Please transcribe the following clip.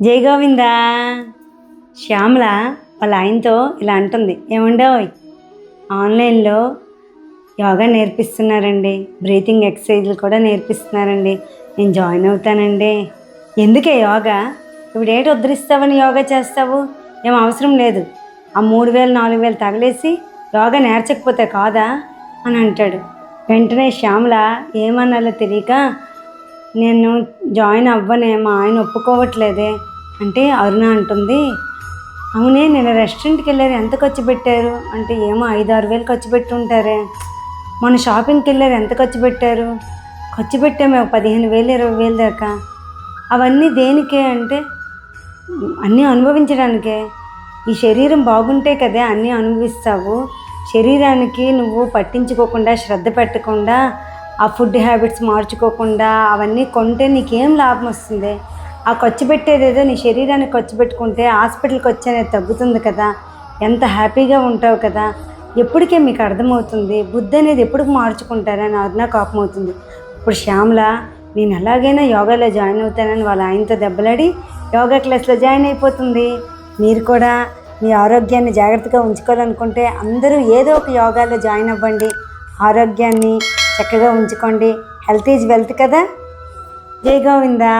జై గోవింద. శ్యామల వాళ్ళ ఆయనతో ఇలా అంటుంది, ఏమండోయ్ ఆన్లైన్లో యోగా నేర్పిస్తున్నారండి, బ్రీతింగ్ ఎక్సర్సైజులు కూడా నేర్పిస్తున్నారండి, నేను జాయిన్ అవుతానండి. ఎందుకే యోగా? ఇప్పుడు ఏంటి ఉద్ధరిస్తావని యోగా చేస్తావు? ఏం అవసరం లేదు. ఆ 3000 4000 తగలేసి యోగా నేర్చకపోతే కాదా అని అంటాడు. వెంటనే శ్యామల ఏమన్నాలో తెలియక, నేను జాయిన్ అవ్వనే, మా ఆయన ఒప్పుకోవట్లేదే అంటే అరుణ అంటుంది, అవునే నేను రెస్టారెంట్కి వెళ్ళారు, ఎంత ఖర్చు పెట్టారు అంటే, ఏమో 5-6 వేలు ఖర్చు పెట్టి ఉంటారే. మన షాపింగ్కి వెళ్ళారు, ఎంత ఖర్చు పెట్టారు? ఖర్చు పెట్టాము 15,000 20,000 దాకా. అవన్నీ దేనికే అంటే, అన్నీ అనుభవించడానికే. ఈ శరీరం బాగుంటే కదా అన్నీ అనుభవిస్తావు. శరీరానికి నువ్వు పట్టించుకోకుండా, శ్రద్ధ పెట్టకుండా, ఆ ఫుడ్ హ్యాబిట్స్ మార్చుకోకుండా అవన్నీ కొంటే నీకేం లాభం వస్తుంది? ఆ ఖర్చు పెట్టేదేదో నీ శరీరానికి ఖర్చు పెట్టుకుంటే హాస్పిటల్కి వచ్చి అనేది తగ్గుతుంది కదా, ఎంత హ్యాపీగా ఉంటావు కదా. ఎప్పటికే మీకు అర్థమవుతుంది, బుద్ధి అనేది ఎప్పుడు మార్చుకుంటారని అరుణ కోపం అవుతుంది. ఇప్పుడు శ్యామల, నేను ఎలాగైనా యోగాలో జాయిన్ అవుతానని వాళ్ళ ఆయనతో దెబ్బలాడి యోగా క్లాస్లో జాయిన్ అయిపోతుంది. మీరు కూడా మీ ఆరోగ్యాన్ని జాగ్రత్తగా ఉంచుకోవాలనుకుంటే అందరూ ఏదో ఒక యోగాలో జాయిన్ అవ్వండి. ఆరోగ్యాన్ని చక్కగా ఉంచుకోండి. హెల్త్ ఈజ్ వెల్త్ కదా. జై గోవిందా.